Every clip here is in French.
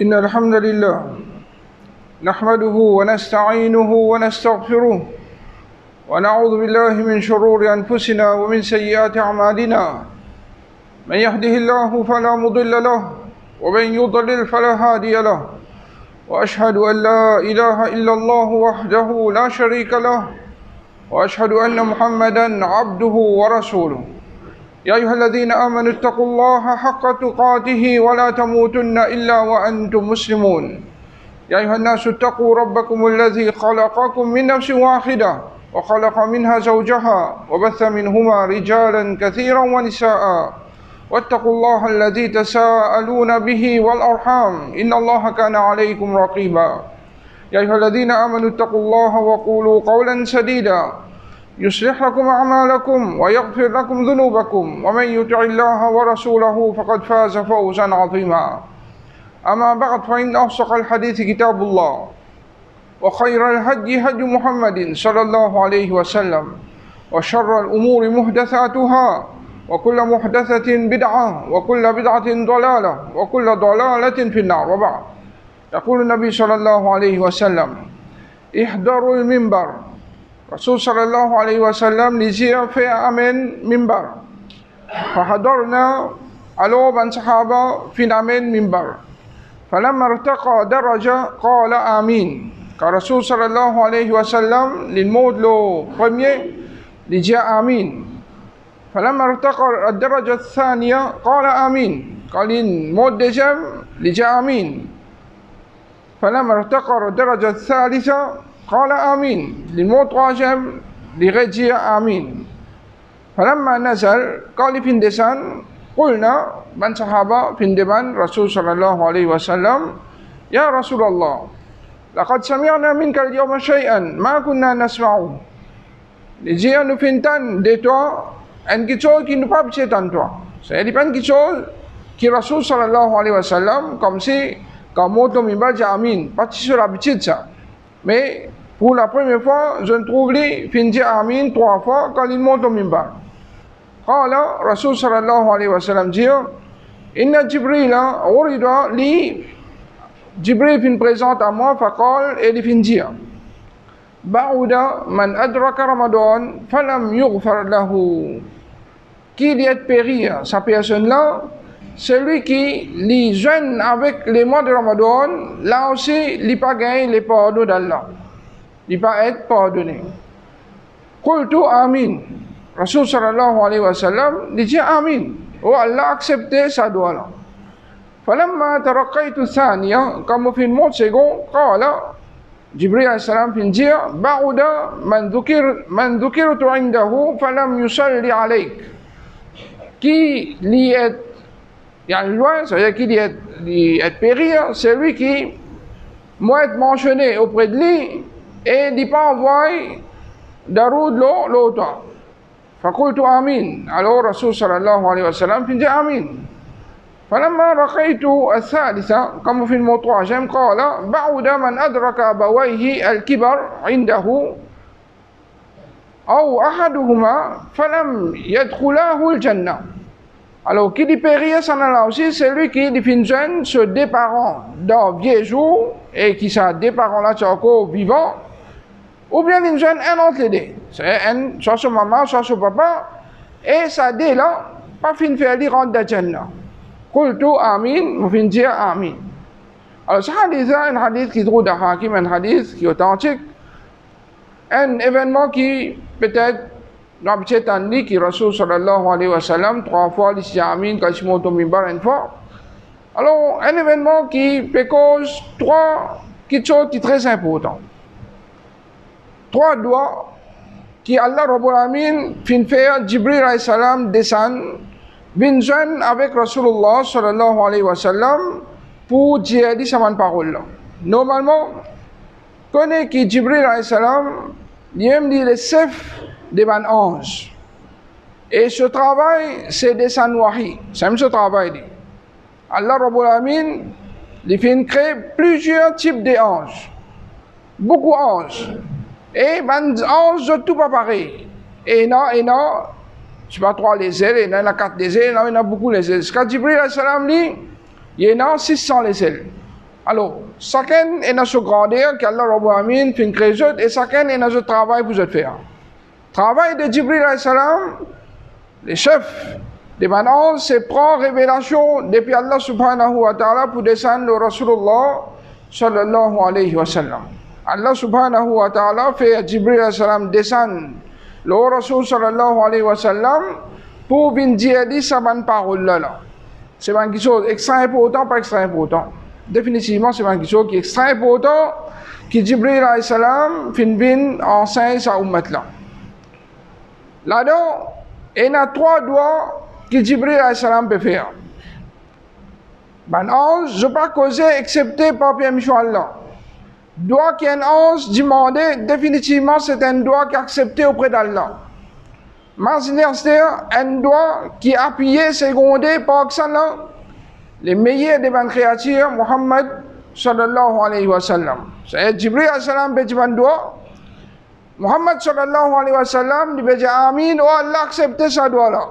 إن الحمد لله نحمده ونستعينه ونستغفره ونعوذ بالله من شرور أنفسنا ومن سيئات أعمالنا من يهده الله فلا مضل له ومن يضلل فلا هادي له وأشهد أن لا إله إلا الله وحده لا شريك له وأشهد أن محمدا عبده ورسوله يا أيها الذين آمنوا اتقوا الله حق تقاته ولا تموتن إلا وأنتم مسلمون يا أيها الناس اتقوا ربكم الذي خلقكم من نفس واحدة وخلق منها زوجها وبث منهما رجالا كثيرا ونساء واتقوا الله الذي تساءلون به والأرحام إن الله كان عليكم رقيبا يا أيها الذين آمنوا اتقوا الله وقولوا قولا سديدا يصلح لكم أعمالكم ويغفر لكم ذنوبكم ومن يطع الله ورسوله فقد فاز فوزا عظيما أما بعد فإن أصدق الحديث كتاب الله وخير الهدي هدي محمد صلى الله عليه وسلم وشر الأمور محدثاتها وكل محدثة بدعة وكل بدعة ضلالة وكل ضلالة في النار. وبعد يقول النبي صلى الله عليه وسلم احذروا المنبر. Rasul sallallahu alaihi wasallam disait fait amen mimbar. فحضرنا على بن صحابة في amen mimbar. فلما ارتقى درجة قال آمين. Car Rasul sallallahu alaihi wasallam للموت le premier disait آمين. فلما ارتقى الدرجة الثانية قال آمين. قال الموت deuxième disait آمين. فلما ارتقى الدرجة الثالثة قال آمين. للموت troisième لغير آمين. فلما نزل قال في الدسان قلنا من صحابة في الدبان رسول صلى الله عليه وسلم يا رسول الله لقد سمعنا منك اليوم شيئا ما كنا نسمعه. Dia nous fait entendre de toi quelque chose qui nous pas peut entendre. C'est quelque chose qui Rasul sallallahu alayhi wa sallam comme si quand mot mimbar dit amin, pas sur l'habitude ça. Mais pour la première fois, je trouve lui fin dire amin 3 fois quand il monte au mimbar. قال رسول صلى الله عليه وسلم dit إن جبريل عرض لي جبريل fin présente à moi فقال et il fin dire بعد من أدرك رمضان فلم يغفر له. Qui dit périr sa personne là, celui qui les jeûne avec les mois de Ramadan, là aussi il pas gagné les pardons d'Allah, il pas être pardonné. قلت آمين. Rasul sallallahu alayhi wa sallam dit آمين. Oh Allah accepté sa doigt là. فلما ترقيت الثانية comme في الموت second قال جبريل عليه السلام في dire بعد من ذكرت عنده فلم يصلي عليك. Qui l'y est loin, c'est-à-dire qu'il est périr, c'est lui qui moi être mentionné auprès de lui et il pas envoyé daroud l'autre. فقلت آمين. Alors Rasul sallallahu alayhi wa sallam dit آمين. فلما رقيت الثالثة comme في الموت troisième قال بعد من أدرك أبويه الكبر عنده أو أحدهما فلم يدخلاه الجنة. Alors, qui dit périr, ça là aussi, c'est lui qui dit jeune sur des parents dans vieux jours et qui sont des parents là, sont encore vivants, ou bien une jeune, un autre les deux. C'est un, soit son maman, soit son papa, et ça dit là, pas fin faire les rendre de Jannah. Qultu amin, vous fin dire amin. Alors, ce hadith là, un hadith qui trouve dans Hakim, un hadith qui est authentique, un événement qui peut-être dans cet année qui Rasul sallallahu alayhi wa sallam 3 fois les amin quand il monte au mimbar une fois. Alors un événement qui peut cause 3 quelque chose qui est très important. 3 doigts qui Allah Rabbul Alamin fin faire Jibril alayhi salam descend vient joindre avec Rasulullah sallallahu alayhi wa sallam pour dire des saman paroles. Normalement connaît que Jibril alayhi salam il aime dire le chef des ban anges. Et ce travail, c'est des sanwahi. C'est même ce travail. Allah Rabbul Alamin, il fait créer plusieurs types d'anges. Beaucoup d'anges. Et ban anges, tout pas pareil. Et non, je sais pas 3 les ailes, il y en a 4 les ailes, il y en a beaucoup les ailes. Quand Jibril alayhi salam dit, il y en a 600 les ailes. Alors, chacun est dans ce grandeur qu'Allah Rabbul Alamin fait créer et chacun est dans ce travail pour se faire. Travail de Jibril alayhi salam, les chefs des anges, c'est prendre révélation depuis Allah subhanahu wa ta'ala pour descendre le Rasulullah sallallahu alayhi wa sallam. Allah subhanahu wa ta'ala fait à Jibril alayhi salam descendre le Rasul sallallahu alayhi wa sallam pour venir dire sa bonne parole là. C'est quelque chose extra important, pas extra important. Définitivement, c'est quelque chose qui est extra important que Jibril alayhi salam fin enseigne sa ummat là. Là-dedans, il y a 3 doigts que Jibril alayhi salam peut faire. Ben ange, je ne peux pas causer excepté par permission Allah. Doigt qu'un ange demandé, définitivement, c'est un doigt qui est accepté auprès d'Allah. Imaginez, c'est un doigt qui est appuyé, secondé par Allah, les meilleurs des bonnes créatures, Muhammad sallallahu alayhi wa sallam. C'est Jibril alayhi salam peut dire un doigt. Muhammad sallallahu alayhi wa sallam dit Amin, oh Allah accepte ce doigt-là.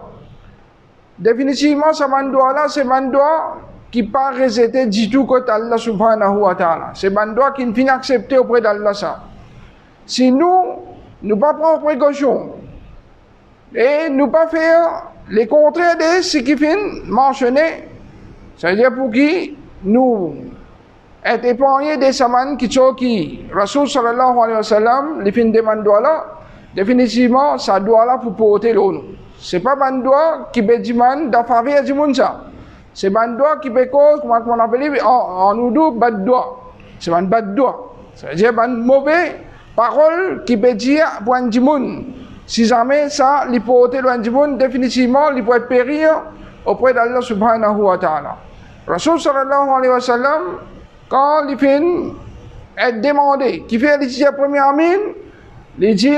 Définitivement, ce doigt-là, c'est un doigt qui n'est pas rejeté du tout côté Allah subhanahu wa ta'ala. C'est un doigt qui ne finit accepté auprès d'Allah. Si nous ne pas prendre précaution et nous pas faire les contraires de ce qui finit mentionné, c'est-à-dire pour qui nous être épargnés des samans qui Rasul sallallahu alayhi wa sallam, les fins de doigt-là, définitivement, ça doit-là pour porter l'eau. C'est pas un doigt qui peut dire d'affaire du monde ça. C'est un doigt qui peut cause, comment on appelle en oudou, bad doigt. C'est un bad doigt. C'est-à-dire un mauvais parole qui peut dire pour un monde. Si jamais ça, il porter loin du monde, définitivement, il peut périr auprès d'Allah subhanahu wa ta'ala. Rasul sallallahu alayhi wa sallam, quand il fait être demandé, qui fait les première mine, il dit,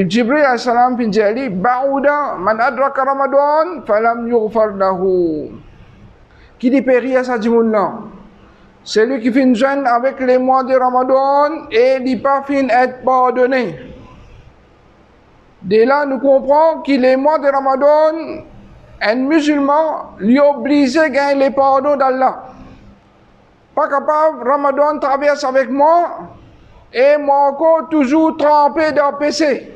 Jibril alayhi salam fin dit, Ba'ouda man adraka Ramadan falam yughfar lahu. Qui dit périr ça du monde là? C'est lui qui fait jeûne avec les mois de Ramadan et il n'est pas fin être pardonné. Dès là, nous comprenons que les mois de Ramadan, un musulman lui oblige à gagner les pardons d'Allah. Pas capable, Ramadan traverse avec moi et moi encore toujours trempé dans le péché.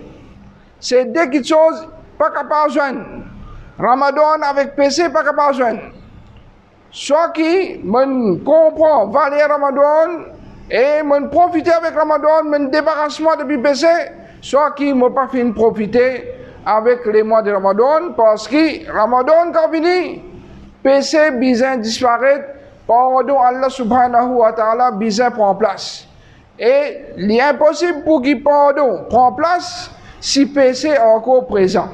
C'est deux petites choses, pas capable de joindre. Ramadan avec péché, pas capable de joindre. Soit qui me comprend, valer Ramadan et me profiter avec Ramadan, me débarrassement depuis péché, soit qui ne m'a pas fait profiter avec les mois de Ramadan, parce que Ramadan quand fini, péché bizarre disparaît, pardon Allah subhanahu wa ta'ala bizarre prend place. Et il est impossible pour qu'il pardon prend place si péché est encore présent.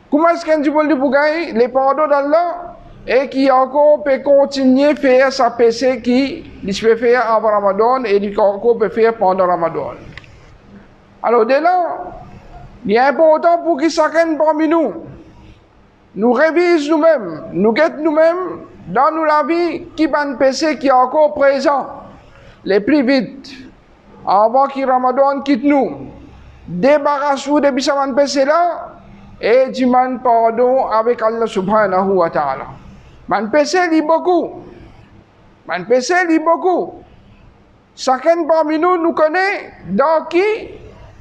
Comment est-ce qu'on dit pour gagner les pardons d'Allah et qui encore peut continuer à faire sa péché qui peut faire avant Ramadan et qui encore peut faire pendant Ramadan. Alors dès là, il est important pour que chacun parmi nous révise nous-mêmes, nous guette nous-mêmes dans nous la vie qui va un péché qui est encore présent, les plus vite, avant que Ramadan quitte nous, débarrasse-vous de ce péché là et demande pardon avec Allah subhanahu wa ta'ala. Man péché lit beaucoup, man péché lit beaucoup. Chacun parmi nous connaît dans qui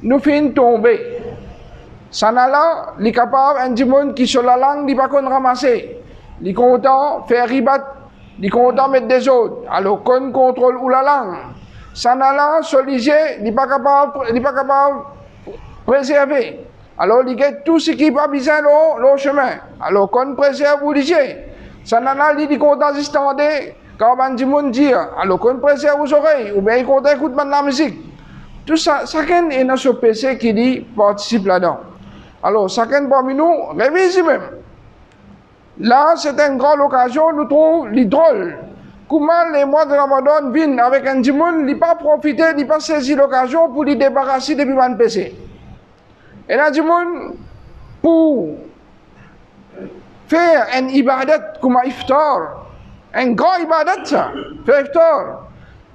nous finissons tomber. Sanala, il est capable, un monde qui sur la langue, il ne peut pas ramasser. Il est content faire ribat, il est content mettre des autres. Alors, qu'on contrôle ou la langue. Sanala, sur l'IG, il n'est pas capable de préserver. Alors, il y a tout ce qui n'est pas besoin le chemin. Alors, qu'on préserve ou l'IG. Sanala, il est content d'y quand un monde dit, alors qu'on préserve aux oreilles, ou bien il est content d'écouter la musique. Tout ça, chacun est dans ce péché qui dit participe là-dedans. Alors, chacun parmi nous, révisez même. Là, c'est une grande occasion, nous trouvons les drôles. Comment les mois de Ramadan viennent avec un monde, il n'a pas profité, il n'a pas saisi l'occasion pour les débarrasser depuis le péché. Et là, du monde, pour faire un ibadat comme iftar, un grand ibadat, ça, faire iftar,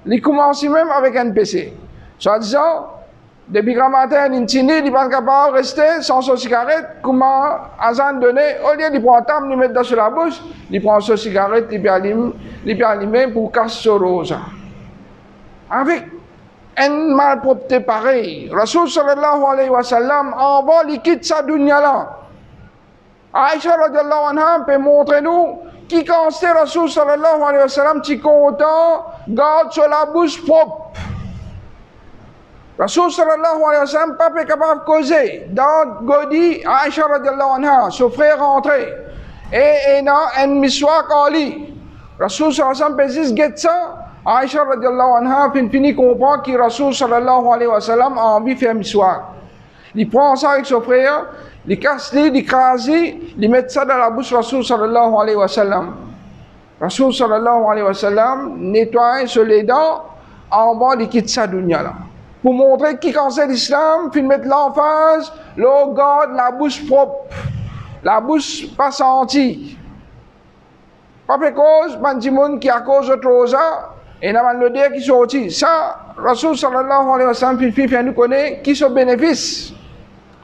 il commence même avec un péché. Soit disant, Depuis grand matin, il n'est pas capable de rester sans sa cigarette, comment Azan donné, au lieu de prendre un table, il met dans la bouche, il prend sa cigarette, il peut allumer pour casser sa rose. Avec une malpropreté pareille, Rasul sallallahu alayhi wa sallam, envoie il quitte sa dunya là. Aïcha radiallahu anha peut montrer nous qui constate Rasul sallallahu alayhi wa sallam, qui content, garde sur la bouche propre. Rasul sallallahu alayhi wa sallam pas capable de causer. Dans Godi, Aïcha radiallahu anha, son frère rentré. Et il a un miswak Ali. Rasul sallallahu alayhi wa sallam peut dire ça. Aïcha radiallahu anha fini comprendre que Rasul sallallahu alayhi wa sallam a envie de faire miswak. Il prend ça avec son frère, il casse, il crase, il met ça dans la bouche de Rasul sallallahu alayhi wa sallam. Rasul sallallahu alayhi wa sallam nettoie sur les dents, en bas, il quitte sa dunya là. Pour montrer qui concerne l'islam, puis mettre l'emphase, l'eau garde la bouche propre, la bouche pas sentie. Pas pour cause, bandimoun qui à cause de rosa, et n'a pas le dire qui sorti. Ça, Rasul sallallahu alayhi wa sallam, fait nous connaître qui sont bénéfices.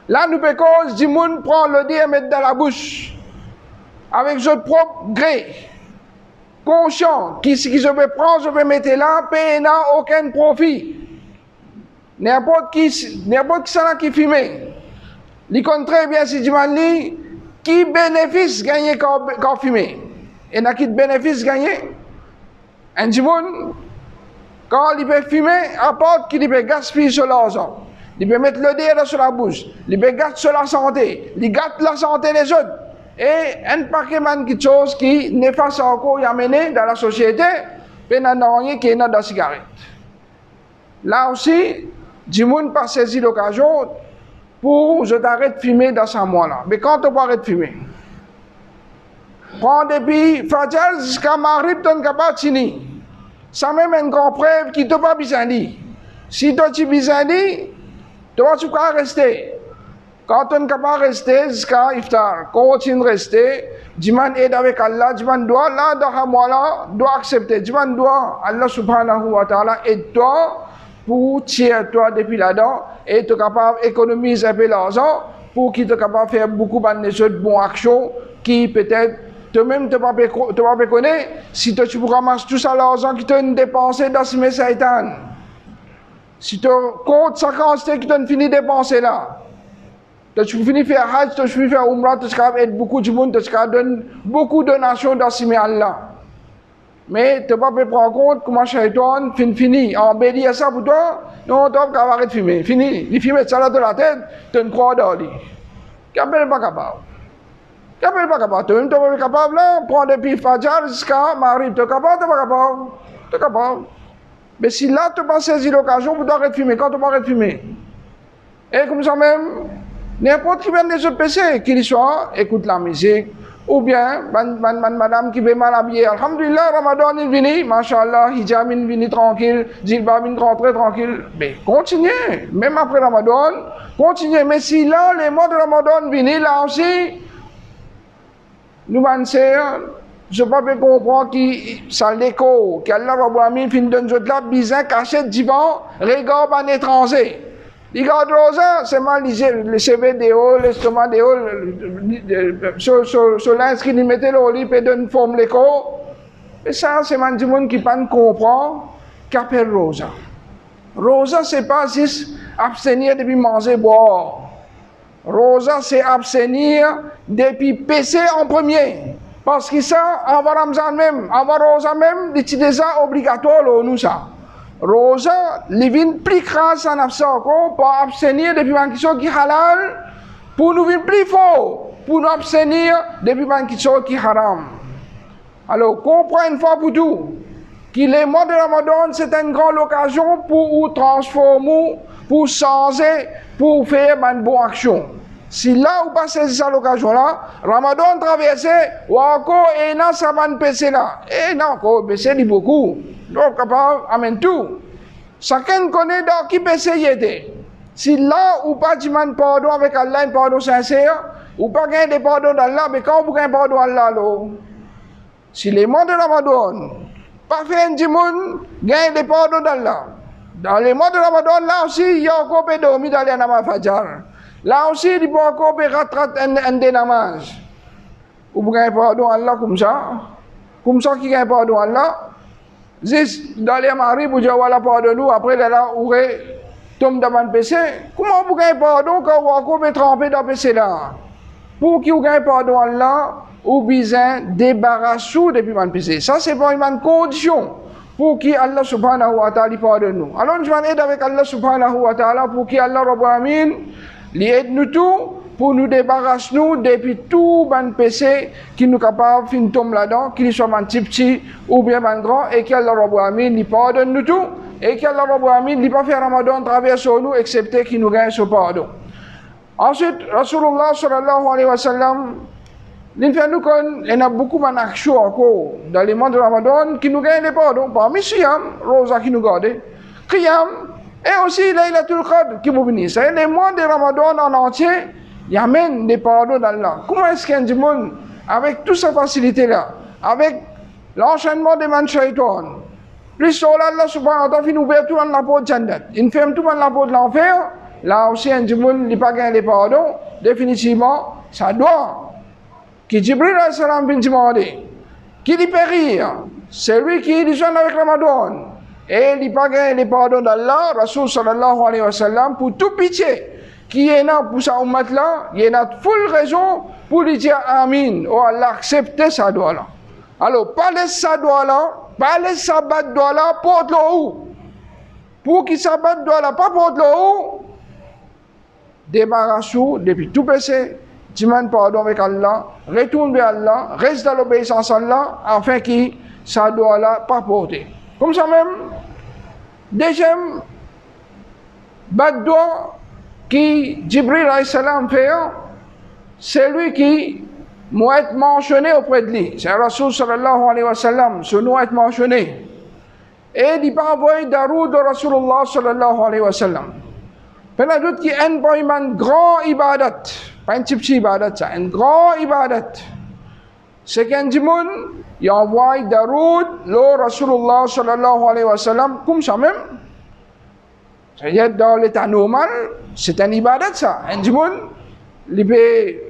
Là, nous peut cause, dimoun prend le dé et mettre dans la bouche, avec son propre gré. Conscient, qui je vais prendre, je vais mettre là, et n'a aucun profit. N'importe qui ça qui filme. Il compte très bien si tu m'as dit qui bénéfice gagné quand filmé. Et n'a qui de bénéfice gagné. Un dimoun, quand il peut filmer, apporte qu'il peut gaspiller sur l'argent. Il peut mettre le dé sur la bouche. Il peut gâter sur la santé. Il gâte la santé des autres. Et un paquet de choses qui néfastent encore y amener dans la société, mais n'a rien qui est dans la cigarette. Là aussi, du monde pas saisi l'occasion pour je t'arrête de filmer dans ce mois-là. Mais quand on arrête de filmer, prends depuis Fajr jusqu'à Maghrib, tu n'es capable de finir. Ça même une grande preuve qui ne t'a pas besoin de dire. Si tu as besoin de dire, tu vas rester. Quand tu n'es capable de rester jusqu'à Iftar, continue de rester. Diman aide avec Allah, Diman doit, là, dans moi là, doit accepter. Diman doit, Allah subhanahu wa ta'ala aide-toi pour tirer toi depuis là-dedans et tu es capable d'économiser un peu l'argent pour qu'il soit capable de faire beaucoup de bonnes actions qui peut-être toi-même tu ne vas pas connaître si tu ramasses tout ça l'argent qui t'a dépensé dans ce Satan. Si tu comptes 50 qui t'ont fini de dépenser là, tu finis de faire Hajj, tu finis de faire Umrah, tu es capable d'aider beaucoup de monde, tu es capable de donner beaucoup de donations dans ce Allah. Mais tu ne peux pas prendre compte comment Shaitan fini. En béni à ça pour toi, non, tu vas arrêter de fumer. Fini. Il fume ça de la tête, tu ne crois pas dans lui. Tu n'es pas capable. Tu n'es pas capable. Tu n'es pas capable, là, prendre depuis Fajr jusqu'à Maghrib. Tu es capable, tu n'es pas capable. Tu es capable. Mais si là, tu n'as pas saisi l'occasion pour arrêter de fumer, quand tu vas arrêter de fumer. Et comme ça même, n'importe qui vient des autres PC, qu'il soit, écoute la musique. Ou bien, madame qui est mal habillée, alhamdulillah, Ramadan est venu, mashallah, hijab est venu tranquille, jilbab est rentré tranquille. Mais continuez, même après Ramadan, continuez. Mais si là, les mois de Ramadan viennent, là aussi, nous je ne peux pas comprendre que ça l'écho, qu'Allah Rabbul Alamin fin d'un autre là, bizarre, caché divan, regarde un étranger. Il garde ça, c'est mal le CV de haut, l'estomac de haut, sur l'inscrit, il mettait le lit, et donne forme l'écho. Et ça, c'est man du monde qui ne comprend qu'appelle Rosa. Rosa, c'est pas juste abstenir depuis manger, boire. Rosa, c'est abstenir depuis pécher en premier. Parce que ça, avant Ramzan même, avant Rosa même, c'est déjà obligatoire, nous, ça. Rosa, les vins plus crasse en absence pour abstenir depuis une question qui est halal, pour nous vins plus fort, pour nous abstenir depuis une question qui est haram. Alors, comprenez une fois pour tout, que les mois de Ramadan, c'est une grande occasion pour transformer, pour changer, pour faire une bonne action. Si là, vous passez cette occasion-là, Ramadan traversé, ou encore, et non, ça va passer là. Et non, encore, baisser beaucoup. Donc, capable, amène tout. Chacun connaît dans qui peut essayer. Si là, ou pas du pardon avec Allah, un pardon sincère, ou pas gagner des pardons d'Allah, mais quand vous gagnez pardon d'Allah, si les mois de Ramadan, pas fait un djimoun, gagne des pardons d'Allah. Dans les mois de Ramadan, là aussi, il y a encore peu dormi dans les namaz fajar. Là aussi, il y a encore peu ratrat un des namaz. Ou vous gagnez pardon Allah comme ça qui gagne pardon Allah. Dans les maris, vous dites voilà pardon nous, après là, vous tombe dans le péché. Comment vous gagnez pardon quand vous encore peu trempé dans le péché là? Pour qui vous gagnez pardon Allah, ou besoin débarrasser depuis le péché. Ça, c'est pas une condition. Pour qui Allah subhanahu wa ta'ala pardonne nous. Alors, je vais aider avec Allah subhanahu wa ta'ala pour qui Allah Rabbul Alamin aide nous tout pour nous débarrasser nous depuis tout ban péché qui nous capable fin tomber là-dedans, qu'il soit un petit ou bien un grand et qu'Allah Rabbul Alamin lui pardonne nous tout et qu'Allah Rabbul Alamin lui pas faire Ramadan travers sur nous excepté qu'il nous gagne ce pardon. Ensuite, Rasulullah sallallahu alayhi wa sallam il fait nous qu'on a beaucoup d'actions encore dans les mois de Ramadan qui nous gagnent les pardons. Parmi Siyam, Rosa qui nous garde, Qiyam, et aussi Laylatul Qadr qui vous bénisse. Les mois de Ramadan en entier, il y a même des pardons d'Allah. Comment est-ce qu'il y a un monde, avec toute cette facilité-là, avec l'enchaînement des man shaitan, plus Allah subhanahu wa ta'ala fait une ouverture dans la porte de Jannat, il ferme tout dans la porte de l'enfer, là aussi un monde qui n'a pas gagné les pardons, définitivement, ça doit. Qui Jibril alayhi salam vient demander, qui lui périr, c'est lui qui est jeune avec Ramadan, et il pas gagné les pardons d'Allah, Rasul sallallahu alayhi wa sallam, pour tout pitié, qui est là pour sa ummat là, il y a full raison pour lui dire Amin, ou Allah accepter sa doigt là. Alors, pas laisser sa doigt là, pas laisser sa batte doigt là, porte-le où? Pour qu'il sa batte doigt là, pas porte-le où? Débarrasse-vous depuis tout péché. Demande pardon avec Allah, retourne vers Allah, reste dans l'obéissance à Allah, afin que ça doit là pas porter. Comme ça même, deuxième baddoua qui Jibril alayhi salam fait, c'est lui qui doit être mentionné auprès de lui. C'est Rasul sallallahu alayhi wa sallam, ce nom est mentionné. Et il va envoyer daroud de Rasulullah sallallahu alayhi wa sallam. Pendant d'autres qui ont une grande ibadat, pas une petite ibadat, ça, une grande ibadat. C'est qu'un dimoun, il envoie daroud, le Rasulullah sallallahu alayhi wa sallam, comme ça même. C'est-à-dire dans l'état normal, c'est un ibadat ça. Un dimoun, il peut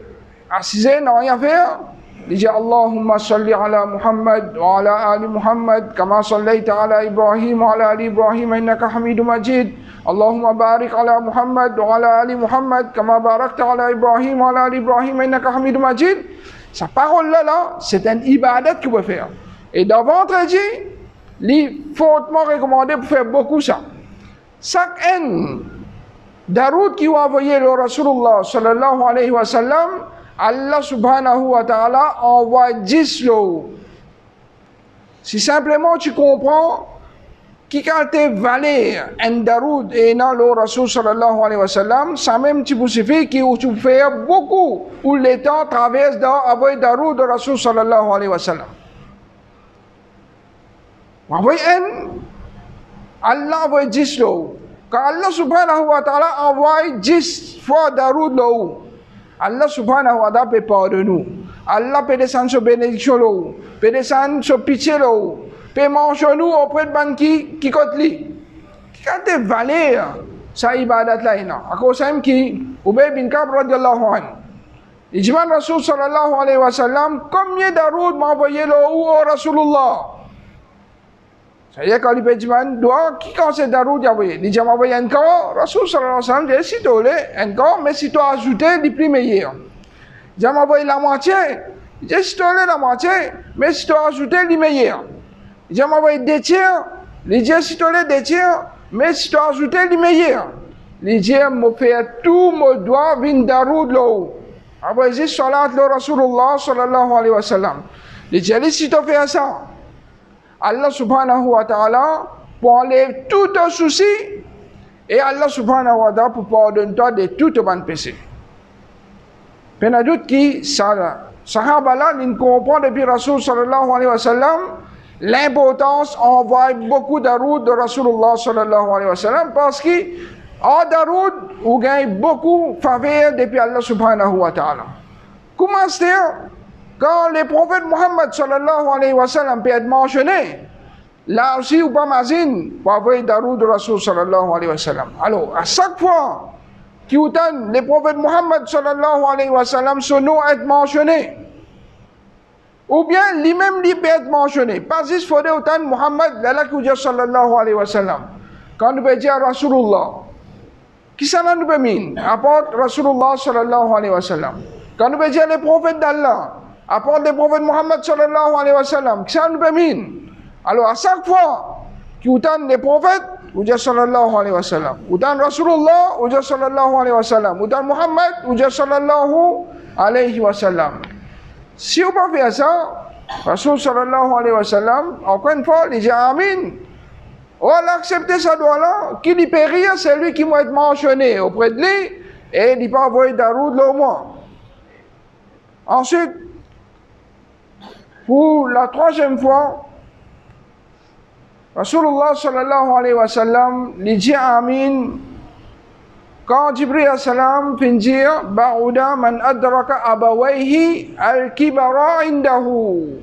assiser, n'a rien faire. Il dit Allahumma salli ala Muhammad wa ala ali Muhammad, kama sallaita ala Ibrahim wa ala ali Ibrahim, innaka hamidun majid. Allahumma barik ala Muhammad wa ala ali Muhammad, kama barakta ala Ibrahim wa ala ali Ibrahim, innaka hamidun majid. Sa parole là, c'est un ibadat qu'il peut faire. Et dans votre dit, il est fortement recommandé pour faire beaucoup ça. Chaque daroud qui va envoyer le Rasulullah sallallahu alayhi wa sallam, Allah subhanahu wa ta'ala envoie 10 lots. Si simplement tu comprends qui quand tu valère un daroud et non le Rasul sallallahu alayhi wa sallam, ça même tu peux suffire que tu fais beaucoup où les temps traversent dans envoyer daroud de Rasul sallallahu alayhi wa sallam. Envoyer Allah envoie 10 lots. Quand Allah subhanahu wa ta'ala envoie 10 fois daroud là-haut, Allah subhanahu wa ta'ala peut pardonner nous. Allah peut descendre sur bénédiction là-haut, peut descendre sur pitié là-haut, peut manger nous auprès de ban qui côté lui. Quand tu valère sa ibadat là, à cause de qui, Ubay bin Ka'b radiyallahu anhu. Il dit, Rasul sallallahu alayhi wa sallam, combien daroud m'a envoyé là-haut au Rasulullah? C'est-à-dire quand il peut dire, qui quand c'est daroud, il dit, m'envoyer encore, Rasul sallallahu alayhi wa sallam, dit, si tu as encore, mais si tu as ajouté, il plus meilleur. Il dit, m'envoyer la moitié, il dit, si tu as la moitié, mais si tu as ajouté, il meilleur. Il dit, m'envoyer 2 tiers, il dit, si tu as 2 tiers, mais si tu as ajouté, il meilleur. Il dit, me faire tout, me doit venir daroud là-haut. Après, il dit, salat le Rasulullah sallallahu alayhi wa sallam. Il dit, allez, si tu fais ça, Allah subhanahu wa ta'ala pour enlever tout ton souci et Allah subhanahu wa ta'ala pour pardonner toi de tout ton péché. Pendant d'autres qui, sahaba là, ils comprennent depuis Rasul sallallahu alayhi wa sallam l'importance d'envoyer beaucoup d'aroud de Rasulullah sallallahu alayhi wa sallam parce qu'en daroud, on gagne beaucoup de faveur depuis Allah subhanahu wa ta'ala. Comment c'est quand les prophètes Muhammad sallallahu alayhi wa sallam peuvent être mentionnés, là aussi, ou pas mazine, pour avoir darou de Rasul sallallahu alayhi wa sallam. Alors, à chaque fois qu'il y a les prophètes Muhammad sallallahu alayhi wa sallam, son nom est mentionné. Ou bien, lui-même, lui peut être mentionné. Pas juste, il faudrait autant Muhammad, là, qui dit sallallahu alayhi wa sallam. Quand nous peut dire Rasulullah, qui ça nous peut mine? Apporte Rasulullah sallallahu alayhi wa sallam. Quand nous peut dire les prophètes d'Allah, apporte les prophètes Muhammad sallallahu alayhi wa sallam, qui ça nous peut mine? Alors, à chaque fois qu'il y a les prophètes, ou dit sallallahu alayhi wa sallam. Ou dans Rasulullah, ou dit sallallahu alayhi wa sallam. Ou dans Muhammad, ou dit sallallahu alayhi wa sallam. Si on peut faire ça, Rasul sallallahu alayhi wa sallam, encore une fois, il dit Amin. On va accepter ça doigt-là, qui lui peut rire, c'est lui qui va être mentionné auprès de lui, et il peut envoyer Daroud là au moins. Ensuite, pour la troisième fois, Rasulullah sallallahu alayhi wa sallam, il dit Amin. Quand Jibril alayhi salam fin dire Ba'uda man adraka abawayhi al-kibara indahu.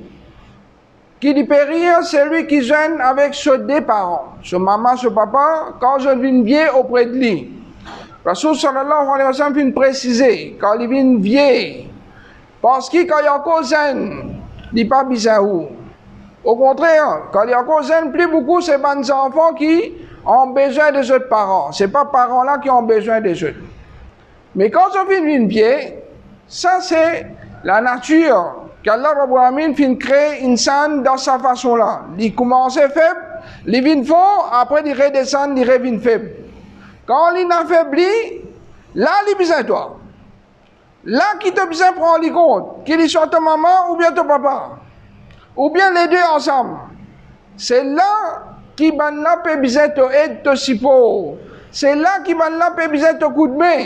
Qui dit périr, c'est lui qui gêne avec ses deux parents, son maman, son papa, quand je viens vieux auprès de lui. Rasul sallallahu alayhi wa sallam vient préciser, quand il vient vieux, parce que quand il y a encore gêne, il n'est pas bizarre. Au contraire, quand il y a encore gêne, plus beaucoup, c'est des enfants qui ont besoin des autres parents. Ce n'est pas parents-là qui ont besoin des autres. Mais quand on vient une vieille, ça c'est la nature qu'Allah Rabbul Alamin fin créer insan dans sa façon-là. Il commence faible, il vient fort, après il redescend, il revient faible. Quand il affaiblit, là il a besoin de toi. Là qui te besoin de prendre compte, qu'il soit ta maman ou bien ton papa, ou bien les deux ensemble. C'est là qui va peut besoin de aide, de support. C'est là qui va peut besoin de coup de main.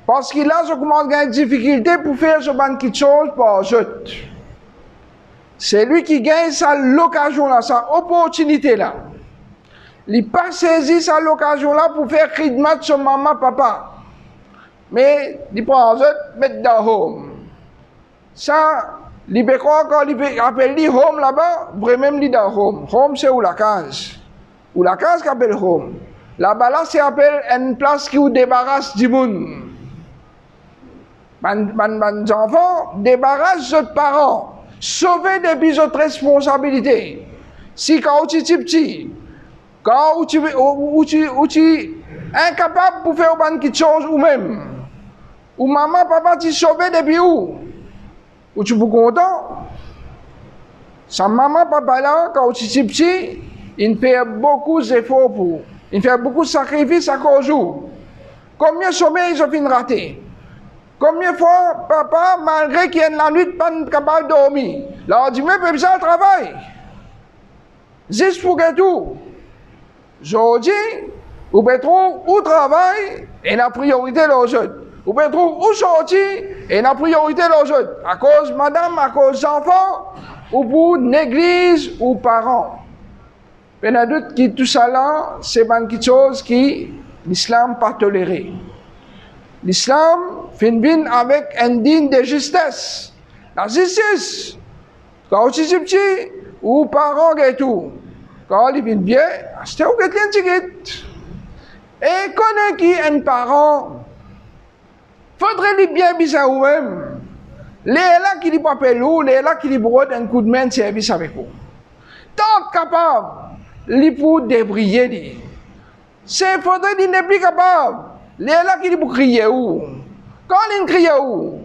Parce qu'il a je commence à avoir des difficultés pour faire ce ban de choses pour eux autres. C'est lui qui gagne sa l'occasion là, sa opportunité là. Il n'a pas saisi sa l'occasion là pour faire khidmat sur maman, papa. Mais il prend eux autres, mettre dans home. Ça, il peut croire quand il appelle lui home là-bas, vraiment il dans home. Home c'est où la case. Ou la case qu'on appelle home. Là-bas là, c'est appelle une place qui vous débarrasse du monde. Les enfants débarrassent leurs parents, sauver depuis autres responsabilités. Si quand tu es petit, quand tu es incapable de faire quelque chose ou même, ou maman, papa, tu sauvé depuis où? Ou tu es content? Sa maman, papa là, quand tu es petit, il fait beaucoup d'efforts pour, il fait beaucoup de sacrifices à cause de vous. Combien de sommeils ils ont fini raté? Combien de fois, papa, malgré qu'il y ait la nuit, pas capable de dormir, leur dit, mais peut ça travail. Juste pour que tout. Aujourd'hui, vous pouvez trouver où travail et la priorité aux autres. Vous pouvez trouver où sortir et la priorité aux autres. À cause madame, à cause des enfants, ou pour l'église ou parents. Il y a doute que tout ça là, c'est quelque chose qui l'islam n'a pas toléré. L'islam finit avec un digne de justesse. La justice, quand tu es petit, ou parents et tout, quand il vient bien, c'est où que tu es. Et connais qui est un parent, faudrait lui bien bizarre ou même. Les là qui lui papel ou les là qui lui brode un coup de main de service avec vous. Tant capable, lui pour débriller. C'est faudrait qu'il n'est plus capable. Les là qui lui pour crier où. Quand il crie où,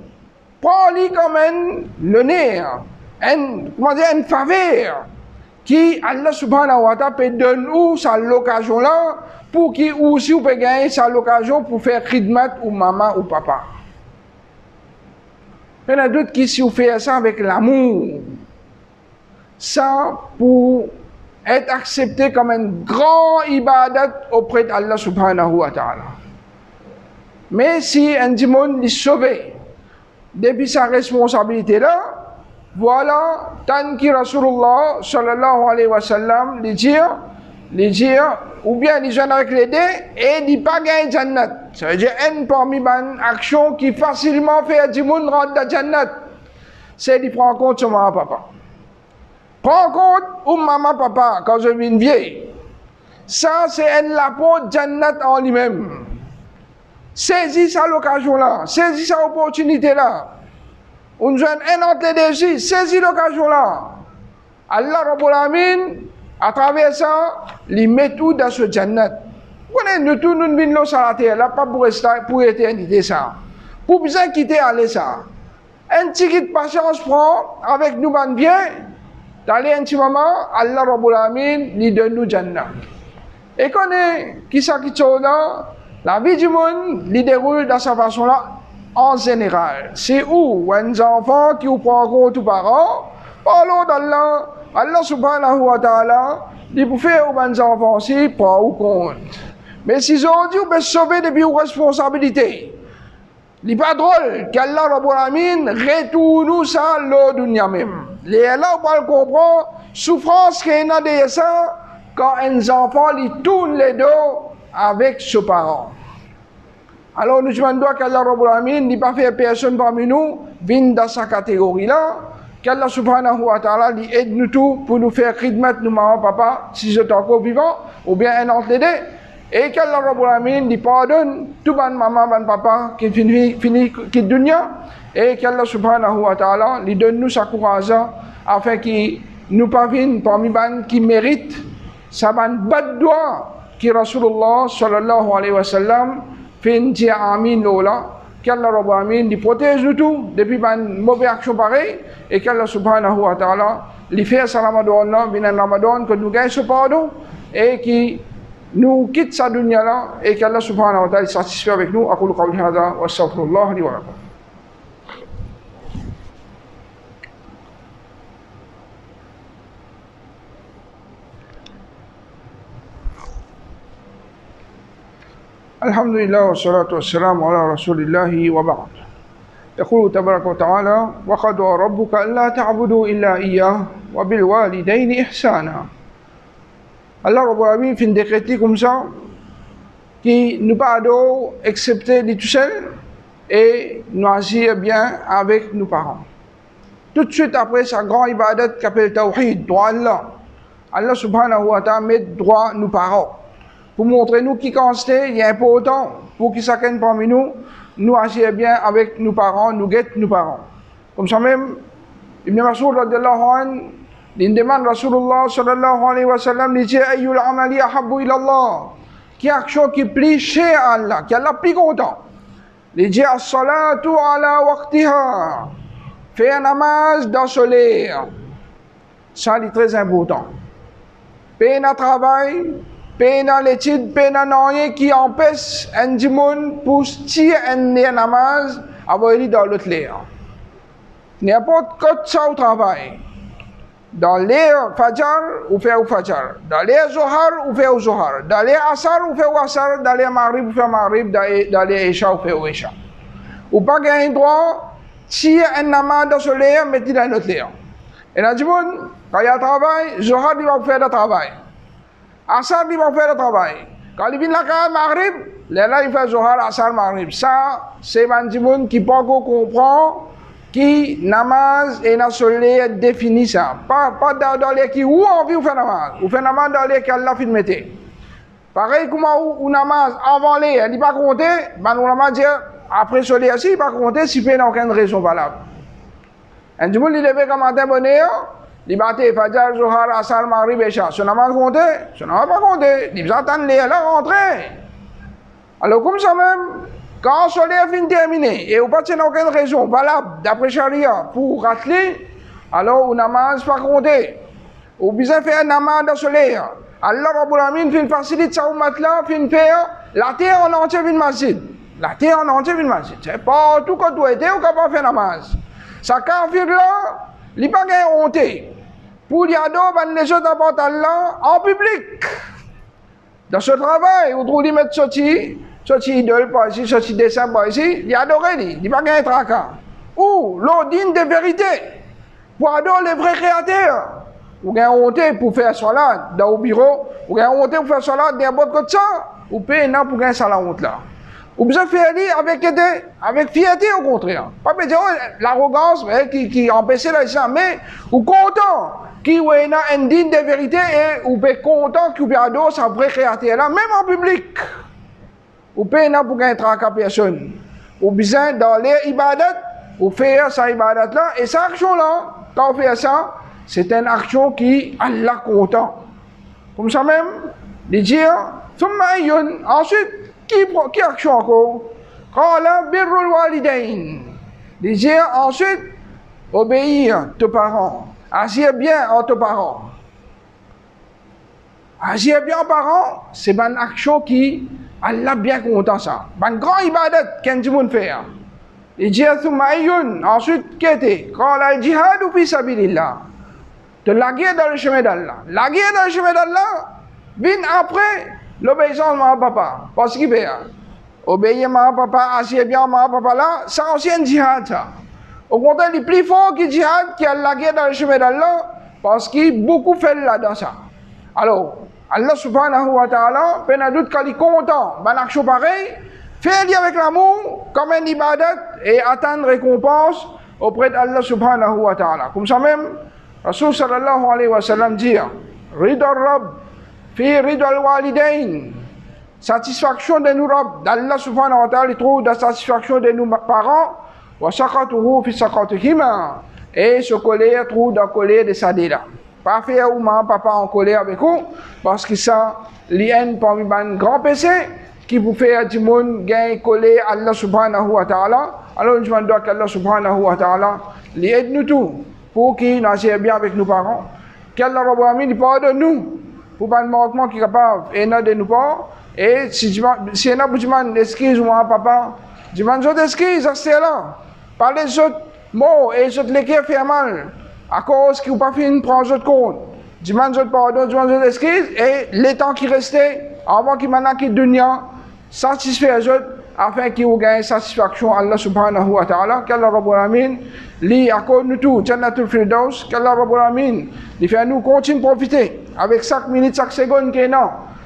prends-lui comme le nerf, une faveur qui Allah subhanahu wa ta'ala peut donner ou sa l'occasion là pour qu'il aussi peut gagner sa l'occasion pour faire khidmat ou maman ou papa. Il y en a d'autres qui si vous faites ça avec l'amour, ça pour être accepté comme un grand ibadat auprès d'Allah subhanahu wa ta'ala. Mais si un démon est sauvé depuis sa responsabilité là, voilà, tant que Rasulullah sallallahu alayhi wa sallam les dire, ou bien les jeunes avec les deux, et ils pas gagner Jannat. Ça veut dire une parmi les actions qui facilement fait du monde rentrer dans Jannat. C'est de prendre en compte son maman papa. Prends compte, ou maman, papa, quand je viens vieille. Ça, c'est l'apport Jannat en lui-même. Saisis cette occasion-là, saisis cette opportunité-là. On joue un autre défi, saisis l'occasion-là. Allah Rabbul Alamin, à travers ça, il met tout dans ce Jannat. Nous tous nous venons sur la terre, là, pas pour rester pour éternité ça. Pour bien quitter aller ça. Un petit patience prend avec nous ban bien. D'aller un petit moment, Allah Rabbul Alamin, il donne nous Jannat. Et connaît qui ça qui là, la vie du monde, il déroule dans sa façon-là en général. C'est où un enfant qui vous prend compte aux parents, parlons d'Allah, Allah subhanahu wa ta'ala, il peut faire aux enfants aussi, prend au compte. Mais si aujourd'hui vous pouvez sauver depuis vos responsabilités, il n'est pas drôle qu'Allah Rabbul Alamin retourne ça le dunya même. Les là, on va le comprendre, souffrance qu'il y a derrière ça, quand un enfant lui tourne les dos avec ses parents. Alors nous demandons qu'Allah Rabbul Alamin n'a pas fait personne parmi nous venir dans sa catégorie-là, qu'Allah subhanahu wa ta'ala lui aide nous tous pour nous faire khidmat, nous maman, papa, si je suis encore vivant, ou bien un autre l'aider. Et qu'Allah Rabbul Alamin lui pardonne tout ban maman, ban papa qui finit qui dunya, et qu'Allah subhanahu wa ta'ala lui donne nous sa courage afin qu'il nous parvienne parmi ban qui mérite sa ban bad doigt qui Rasulullah sallallahu alayhi wa sallam fait dire amin lola qu'Allah Rabbul Alamin lui protège nous tout depuis ban mauvaise action pareille et qu'Allah subhanahu wa ta'ala lui fait sa ramadan bin ramadan que nous gagnons ce pardon et qui nous quitte sa dunya là et qu'Allah subhanahu wa ta'ala est satisfait avec nous. Aqulu qawli hadha wa astaghfirullah li wa lakum. الحمد لله والصلاة والسلام على رسول الله وبعد. يقول تبارك وتعالى: وقضى ربك ألا تعبدوا إلا إياه وبالوالدين إحسانا. Allah Rabbul Alamin fait décréter comme ça qui nous pas accepter les tout seuls et nous agir bien avec nos parents. Tout de suite après sa grande ibadat qu'appelle Tawhid, droit Allah. Allah subhanahu wa ta'ala met droit nos parents. Pour montrer nous qui constate, il est important pour que chacun parmi nous agir bien avec nos parents, nous guette nos parents. Comme ça même, Ibn Mas'ud radiyallahu anhu, il demande Rasulullah sallallahu alayhi wa sallam, il dit ayyul amali ahabbu ila Allah, qui action qui plaît chez Allah, qui Allah plus content. Il dit as-salatu ala waqtiha, faire namaz dans solaire. Ça c'est très important. Payer un travail, payer l'étude, payer rien qui empêche un djimoun pour tirer un namaz avant d'aller dans l'autre l'air. N'importe quoi ça au travail. Dans l'air Fajr, ou faire au Fajr. Dans l'air Zohar, ou faire au Zohar. Dans l'air Asar, ou faire au Asar. Dans l'air Maghrib, ou faire Maghrib. Dans l'air Isha, ou faire au Isha. Ou pas gagner droit, tirer un namaz dans ce l'air, mettez dans l'autre l'air. Et là, djimoun, quand il y a travail, Zohar, il va faire le travail. Asar, il va faire le travail. Quand il vient la Maghrib, là, il fait Zohar, Asar, Maghrib. Ça, c'est un djimoun qui peut comprendre qui namaz et na soleil définit ça. Pas dans les qui où envie ou faire namaz. Ou faire namaz dans les qui Allah fait mettre. Pareil comme ou namaz avant les, il n'est pas compté, ben on va dire après soleil aussi, il n'est pas compté si il n'a aucune raison valable. Un du monde il lève comme matin bonheur, il battait Fajr, Zohar, Asar, Maghrib, Isha. Son namaz compté, son namaz pas compté. Il attend les là rentrer. Alors comme ça même. Quand le soleil est fini terminé et vous n'avez aucune raison valable d'après Sharia pour rater, alors vous namaz pas compter. Vous besoin faire un namaz dans le soleil. Allah Rabbul Alamin fait une facilité ça au matelas, fait une faire la terre en entier une masjid. La terre en entier une masjid. C'est pas tout quand vous êtes ou quand vous faites namaz. Ça kafir là, il n'est pas honte. Pour y aller, les autres apportent Allah en public. Dans ce travail, vous trouvez mettre sorti. Sorti idole par ici, sorti dessin par ici, il a adoré, il n'y a pas gagné tracas. Ou l'ordine de vérité, pour adorer les vrais créateurs. Vous avez honte pour faire salat dans le bureau, vous avez honte pour faire salat dans votre côté ça, ou payez pour gagner ça la honte là. Ou bien faire avec fierté au contraire. Pas dire l'arrogance qui empêche l'islam, mais ou content qui est indigne de vérité et ou peut content qui adore sa vraie créature là, même en public. Ou peut n'a pour être à personne. Ou bien dans les ibadat, ou faire sa ibadat là, et cette action là, quand on fait ça, c'est une action qui Allah content. Comme ça même, de dire, ensuite, qui action encore? Qala birrul walidain. De dire ensuite, obéir tes parents. Agir bien en tes parents. Agir bien en parents, c'est une action qui, Allah bien content ça. Une grande ibadat qu'un du monde fait. De dire, ensuite, qu'est-ce que? Qala al-jihad fi sabilillah. De la guerre dans le chemin d'Allah. La guerre dans le chemin d'Allah vient après l'obéissance de mon papa. Parce qu'il fait obéir mon papa, agir bien mon papa là, c'est ancien djihad ça. Au contraire, il est plus fort que djihad qui a la guerre dans le chemin d'Allah parce qu'il beaucoup fait là dans ça. Alors, Allah subhanahu wa ta'ala, peine à doute qu'il est content, une action pareille, faire-le avec l'amour, comme un ibadat et attendre récompense auprès d'Allah subhanahu wa ta'ala. Comme ça même, Rasul sallallahu alayhi wa sallam dit Ridal Rabb, fi ridal walidain. Satisfaction de nous Rabb, d'Allah subhanahu wa ta'ala, il trouve la satisfaction de nos parents, wa sakatuhu fi sakatihima. Et ce colère trouve dans la colère de sa déla. Pas faire ou maman, papa en colère avec vous, parce que ça, l'ien parmi un grand péché, qui vous fait du monde gagner colère Allah subhanahu wa ta'ala. Alors, je demande qu'Allah subhanahu wa ta'ala, l'aide nous tout. Pour qu'ils n'agissent bien avec nos parents, qu'Allah Rabbi pardonne nous, pour pas de manquement qui est capable et de nous pas. Et si y en a beaucoup d'excuses, moi, papa, je demande des excuses, c'est là. Par les autres mots et les autres lesquels fait mal, à cause qu'ils n'ont pas fait prendre autres compte. Je demande pardon, je demande des excuses, et les temps qui restaient, avant qu'ils m'en quittent dunya, satisfaire les autres, afin qu'ils gagnent satisfaction à Allah subhanahu wa ta'ala, qu'Allah Rabbul Alamin li accorde nous tout, Jannatul Firdaus, qu'Allah Rabbul Alamin li fait nous continuer à profiter avec chaque minute, chaque seconde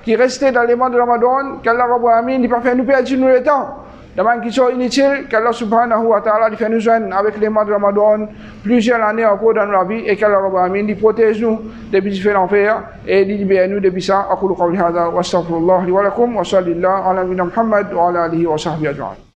qui restait dans les mois de Ramadan, qu'Allah Rabbul Alamin li pas fait nous perdre le temps. Demande qui sont inutiles, qu'Allah subhanahu wa ta'ala li fait nous joindre avec les mois de Ramadan plusieurs années encore dans la vie et qu'Allah Rabbul Alamin li protège nous depuis différents enfers et li libère nous depuis ça. Aqulu qawli hadha wa astaghfirullah li wa lakum wa sallallahu ala nabiyyina Muhammad wa ala alihi wa sahbihi ajma'in.